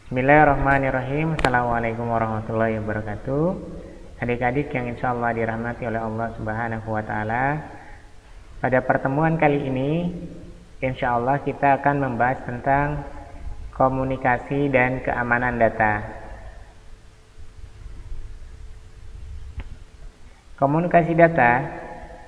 Bismillahirrahmanirrahim. Assalamualaikum warahmatullahi wabarakatuh. Adik-adik yang insya Allah dirahmati oleh Allah Subhanahu wa Ta'ala, pada pertemuan kali ini insya Allah kita akan membahas tentang komunikasi dan keamanan data. Komunikasi data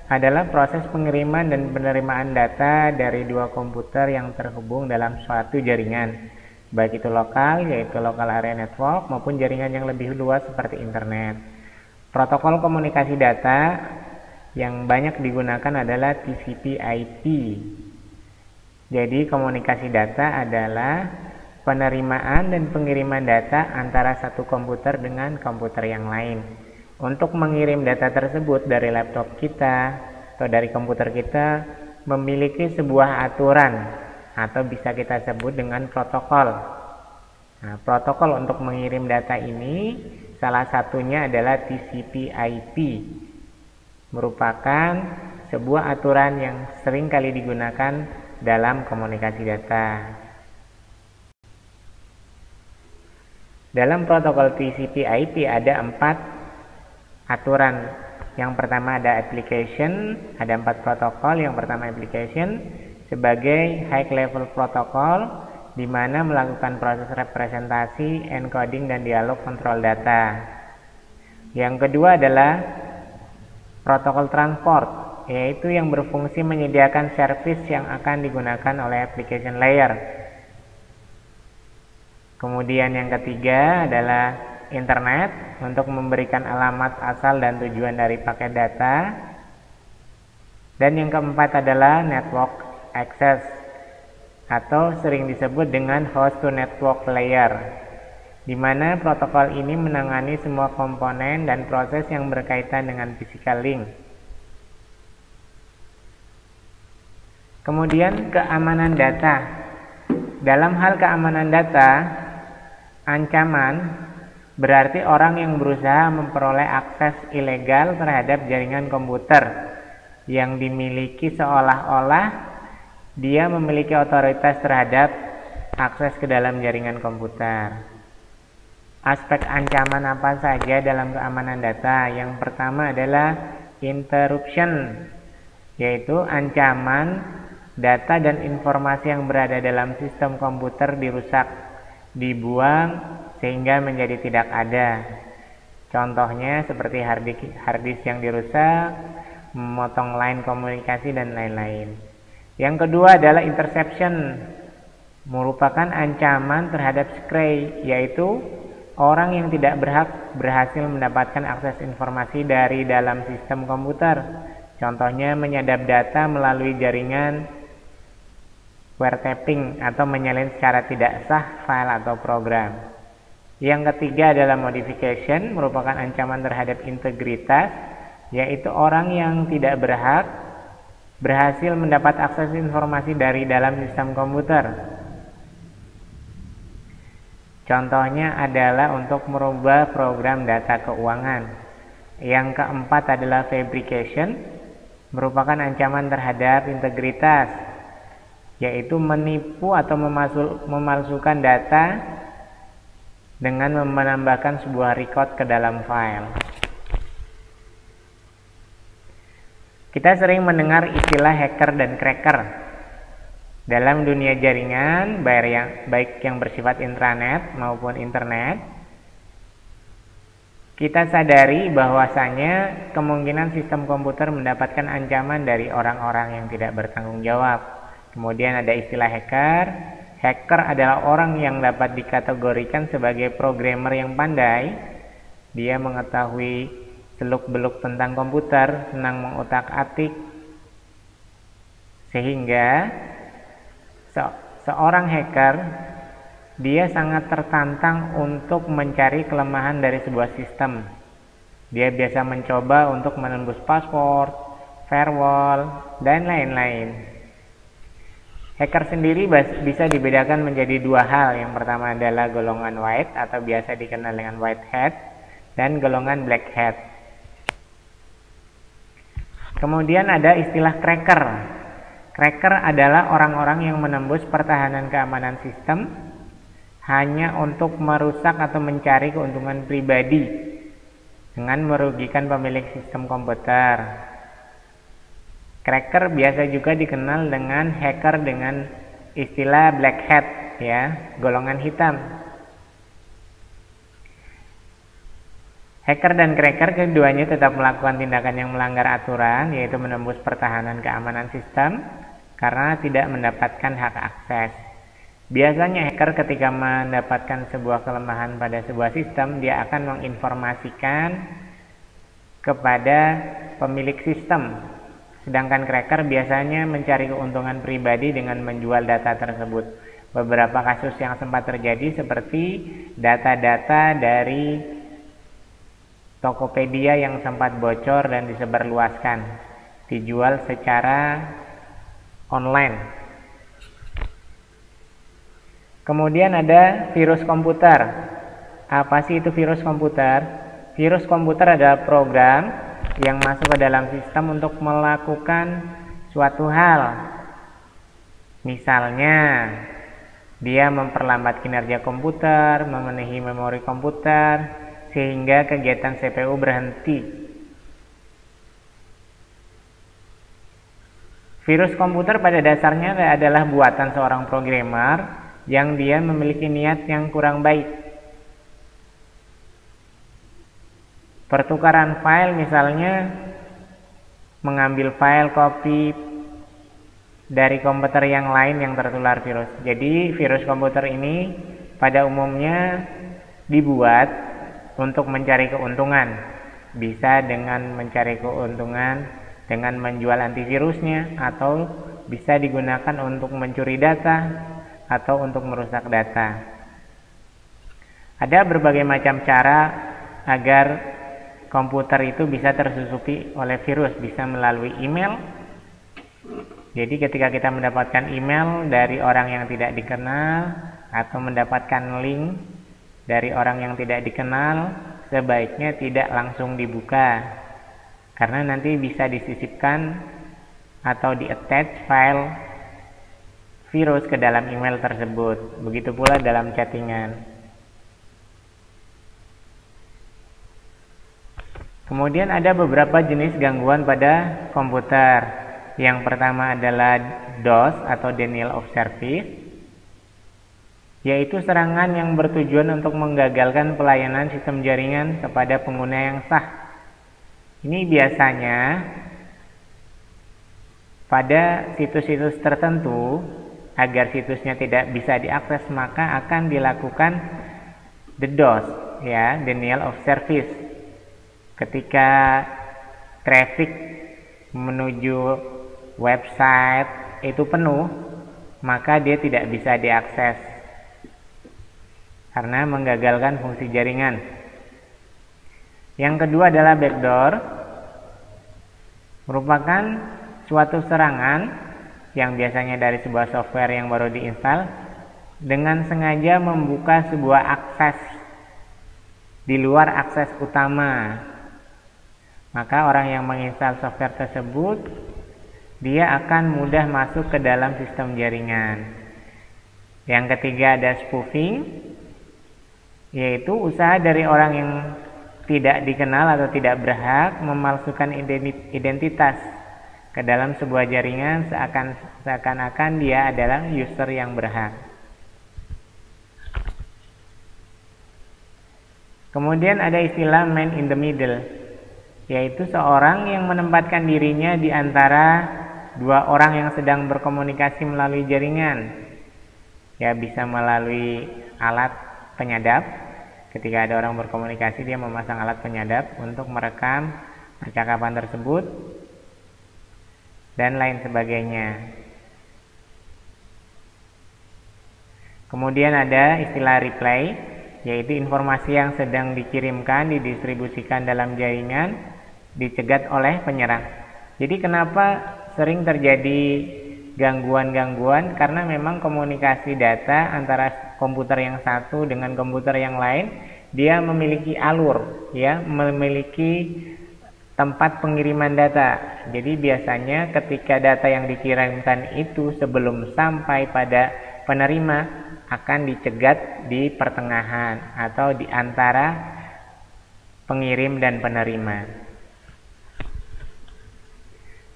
adalah proses pengiriman dan penerimaan data dari dua komputer yang terhubung dalam suatu jaringan, baik itu lokal, yaitu local area network, maupun jaringan yang lebih luas seperti internet. Protokol komunikasi data yang banyak digunakan adalah TCP/IP. Jadi komunikasi data adalah penerimaan dan pengiriman data antara satu komputer dengan komputer yang lain. Untuk mengirim data tersebut dari laptop kita atau dari komputer kita memiliki sebuah aturan atau bisa kita sebut dengan protokol. Nah, protokol untuk mengirim data ini salah satunya adalah TCP/IP. Merupakan sebuah aturan yang sering kali digunakan dalam komunikasi data. Dalam protokol TCP/IP ada 4 aturan. Yang pertama ada application, ada 4 protokol. Yang pertama application sebagai high level protokol, di mana melakukan proses representasi, encoding, dan dialog kontrol data. Yang kedua adalah protokol transport, yaitu yang berfungsi menyediakan service yang akan digunakan oleh application layer. Kemudian yang ketiga adalah internet, untuk memberikan alamat asal dan tujuan dari paket data. Dan yang keempat adalah network access, atau sering disebut dengan host to network layer, di mana protokol ini menangani semua komponen dan proses yang berkaitan dengan physical link. Kemudian keamanan data. Dalam hal keamanan data, ancaman berarti orang yang berusaha memperoleh akses ilegal terhadap jaringan komputer yang dimiliki seolah-olah dia memiliki otoritas terhadap akses ke dalam jaringan komputer. Aspek ancaman apa saja dalam keamanan data? Yang pertama adalah interruption, yaitu ancaman data dan informasi yang berada dalam sistem komputer dirusak, dibuang, sehingga menjadi tidak ada. Contohnya seperti hard disk yang dirusak, memotong line komunikasi, dan lain-lain. Yang kedua adalah interception, merupakan ancaman terhadap stray, yaitu orang yang tidak berhasil mendapatkan akses informasi dari dalam sistem komputer. Contohnya menyadap data melalui jaringan wiretapping atau menyalin secara tidak sah file atau program. Yang ketiga adalah modification, merupakan ancaman terhadap integritas, yaitu orang yang tidak berhasil mendapat akses informasi dari dalam sistem komputer. Contohnya adalah untuk merubah program data keuangan. Yang keempat adalah fabrication, merupakan ancaman terhadap integritas, yaitu menipu atau memalsukan data dengan menambahkan sebuah record ke dalam file. Kita sering mendengar istilah hacker dan cracker. Dalam dunia jaringan, baik yang bersifat intranet maupun internet, kita sadari bahwasanya kemungkinan sistem komputer mendapatkan ancaman dari orang-orang yang tidak bertanggung jawab. Kemudian ada istilah hacker. Hacker adalah orang yang dapat dikategorikan sebagai programmer yang pandai. Dia mengetahui seluk-beluk tentang komputer, senang mengutak-atik, sehingga seorang hacker dia sangat tertantang untuk mencari kelemahan dari sebuah sistem. Dia biasa mencoba untuk menembus password, firewall, dan lain-lain. Hacker sendiri bisa dibedakan menjadi 2 hal. Yang pertama adalah golongan white atau biasa dikenal dengan white hat, dan golongan black hat. Kemudian ada istilah cracker. Cracker adalah orang-orang yang menembus pertahanan keamanan sistem hanya untuk merusak atau mencari keuntungan pribadi dengan merugikan pemilik sistem komputer. Cracker biasa juga dikenal dengan hacker dengan istilah black hat, ya, golongan hitam. Hacker dan cracker keduanya tetap melakukan tindakan yang melanggar aturan, yaitu menembus pertahanan keamanan sistem karena tidak mendapatkan hak akses. Biasanya hacker ketika mendapatkan sebuah kelemahan pada sebuah sistem, dia akan menginformasikan kepada pemilik sistem. Sedangkan cracker biasanya mencari keuntungan pribadi dengan menjual data tersebut. Beberapa kasus yang sempat terjadi seperti data-data dari Tokopedia yang sempat bocor dan disebarluaskan, dijual secara online. Kemudian ada virus komputer. Apa sih itu virus komputer? Virus komputer adalah program yang masuk ke dalam sistem untuk melakukan suatu hal. Misalnya, dia memperlambat kinerja komputer, memenuhi memori komputer, sehingga kegiatan CPU berhenti. Virus komputer pada dasarnya adalah buatan seorang programmer yang dia memiliki niat yang kurang baik. Pertukaran file misalnya, mengambil file copy dari komputer yang lain yang tertular virus. Jadi virus komputer ini pada umumnya dibuat untuk mencari keuntungan. Bisa dengan mencari keuntungan dengan menjual antivirusnya, atau bisa digunakan untuk mencuri data atau untuk merusak data. Ada berbagai macam cara agar komputer itu bisa tersusupi oleh virus. Bisa melalui email. Jadi ketika kita mendapatkan email dari orang yang tidak dikenal atau mendapatkan link dari orang yang tidak dikenal, sebaiknya tidak langsung dibuka, karena nanti bisa disisipkan atau di-attach file virus ke dalam email tersebut. Begitu pula dalam chattingan. Kemudian ada beberapa jenis gangguan pada komputer. Yang pertama adalah DOS atau Denial of Service, yaitu serangan yang bertujuan untuk menggagalkan pelayanan sistem jaringan kepada pengguna yang sah. Ini biasanya pada situs-situs tertentu, agar situsnya tidak bisa diakses, maka akan dilakukan DDoS, ya, Denial of Service. Ketika traffic menuju website itu penuh, maka dia tidak bisa diakses karena menggagalkan fungsi jaringan. Yang kedua adalah backdoor, merupakan suatu serangan yang biasanya dari sebuah software yang baru diinstal dengan sengaja membuka sebuah akses di luar akses utama. Maka orang yang menginstal software tersebut, dia akan mudah masuk ke dalam sistem jaringan. Yang ketiga ada spoofing, yaitu usaha dari orang yang tidak dikenal atau tidak berhak memalsukan identitas ke dalam sebuah jaringan seakan-akan dia adalah user yang berhak. Kemudian ada istilah man in the middle, yaitu seorang yang menempatkan dirinya di antara dua orang yang sedang berkomunikasi melalui jaringan. Ya, bisa melalui alat penyadap. Ketika ada orang berkomunikasi, dia memasang alat penyadap untuk merekam percakapan tersebut dan lain sebagainya. Kemudian ada istilah replay, yaitu informasi yang sedang dikirimkan, didistribusikan dalam jaringan, dicegat oleh penyerang. Jadi kenapa sering terjadi gangguan-gangguan? Karena memang komunikasi data antara komputer yang satu dengan komputer yang lain, dia memiliki alur, ya, memiliki tempat pengiriman data. Jadi biasanya ketika data yang dikirimkan itu sebelum sampai pada penerima, akan dicegat di pertengahan atau di antara pengirim dan penerima.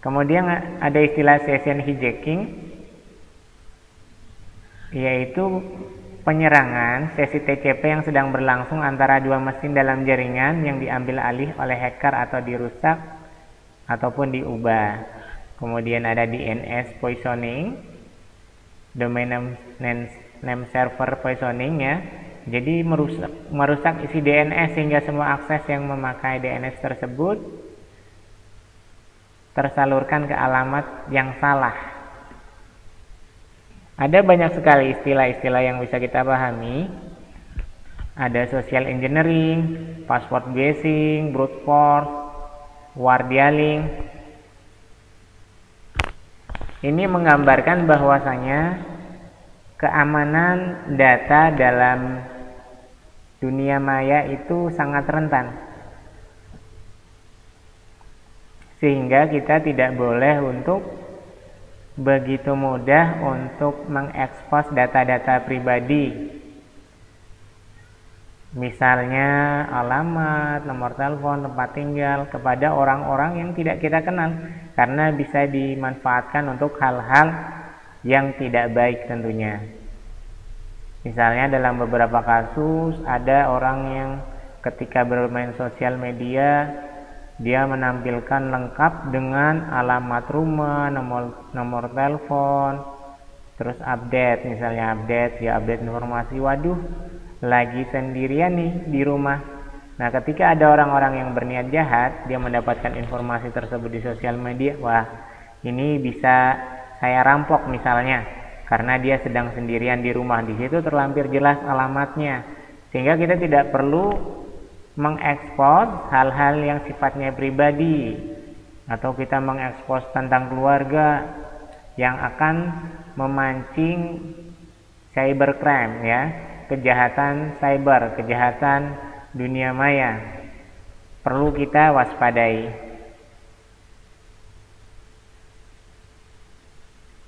Kemudian ada istilah session hijacking, yaitu penyerangan sesi TCP yang sedang berlangsung antara dua mesin dalam jaringan yang diambil alih oleh hacker atau dirusak ataupun diubah. Kemudian ada DNS poisoning, domain name server poisoning ya. Jadi merusak isi DNS sehingga semua akses yang memakai DNS tersebut tersalurkan ke alamat yang salah. Ada banyak sekali istilah-istilah yang bisa kita pahami. Ada social engineering, password guessing, brute force, wardialing. Ini menggambarkan bahwasanya keamanan data dalam dunia maya itu sangat rentan. Sehingga kita tidak boleh untuk begitu mudah untuk mengekspos data-data pribadi. Misalnya alamat, nomor telepon, tempat tinggal kepada orang-orang yang tidak kita kenal, karena bisa dimanfaatkan untuk hal-hal yang tidak baik tentunya. Misalnya dalam beberapa kasus ada orang yang ketika bermain sosial media dia menampilkan lengkap dengan alamat rumah, nomor telepon, terus update, misalnya dia update informasi, waduh lagi sendirian nih di rumah. Nah, ketika ada orang-orang yang berniat jahat, dia mendapatkan informasi tersebut di sosial media, wah ini bisa saya rampok misalnya, karena dia sedang sendirian di rumah. Di situ terlampir jelas alamatnya, sehingga kita tidak perlu mengekspos hal-hal yang sifatnya pribadi, atau kita mengekspos tentang keluarga yang akan memancing cybercrime ya, kejahatan cyber, kejahatan dunia maya. Perlu kita waspadai.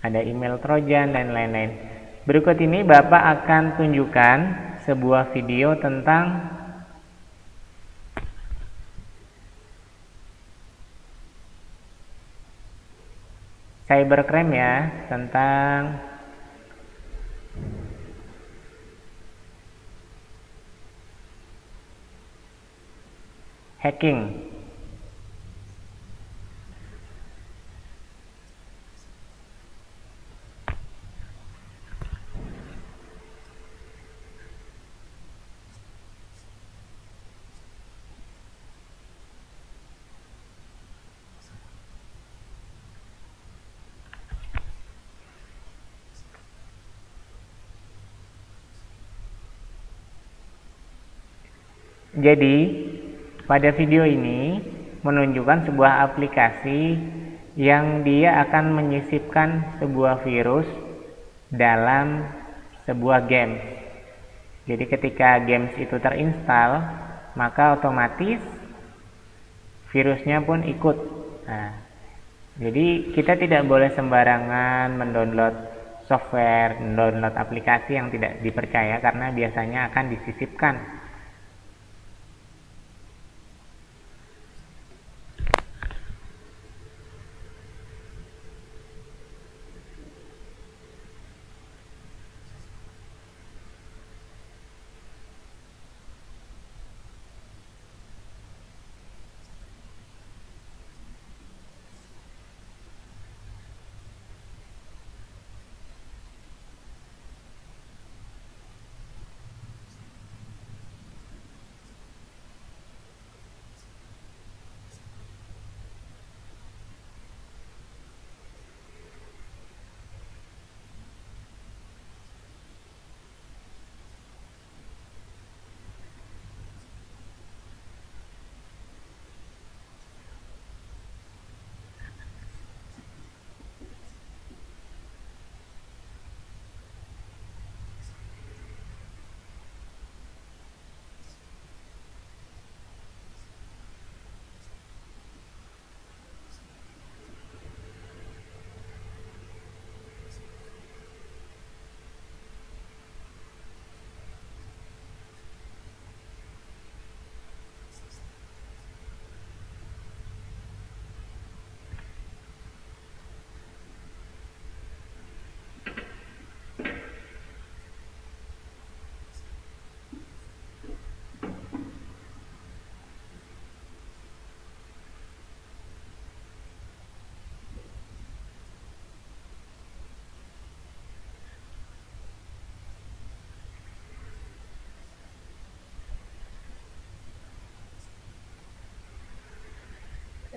Ada email trojan dan lain-lain. Berikut ini Bapak akan tunjukkan sebuah video tentang cybercrime ya, tentang hacking. Jadi, pada video ini menunjukkan sebuah aplikasi yang dia akan menyisipkan sebuah virus dalam sebuah games. Jadi ketika games itu terinstall, maka otomatis virusnya pun ikut. Nah, jadi kita tidak boleh sembarangan mendownload software, mendownload aplikasi yang tidak dipercaya, karena biasanya akan disisipkan.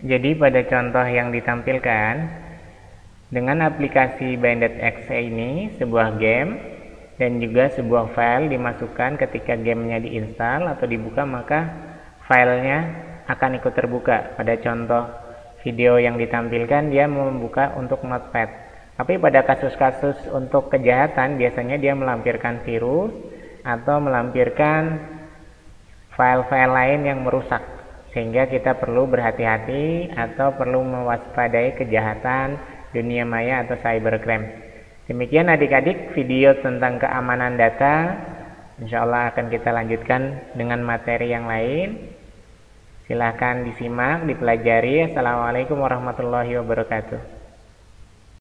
Jadi pada contoh yang ditampilkan, dengan aplikasi Bandit.exe ini, sebuah game dan juga sebuah file dimasukkan ketika gamenya diinstal atau dibuka, maka filenya akan ikut terbuka. Pada contoh video yang ditampilkan, dia membuka untuk notepad. Tapi pada kasus-kasus untuk kejahatan, biasanya dia melampirkan virus atau melampirkan file-file lain yang merusak, sehingga kita perlu berhati-hati atau perlu mewaspadai kejahatan dunia maya atau cybercrime. Demikian adik-adik video tentang keamanan data. Insya Allah akan kita lanjutkan dengan materi yang lain. Silahkan disimak, dipelajari. Assalamualaikum warahmatullahi wabarakatuh.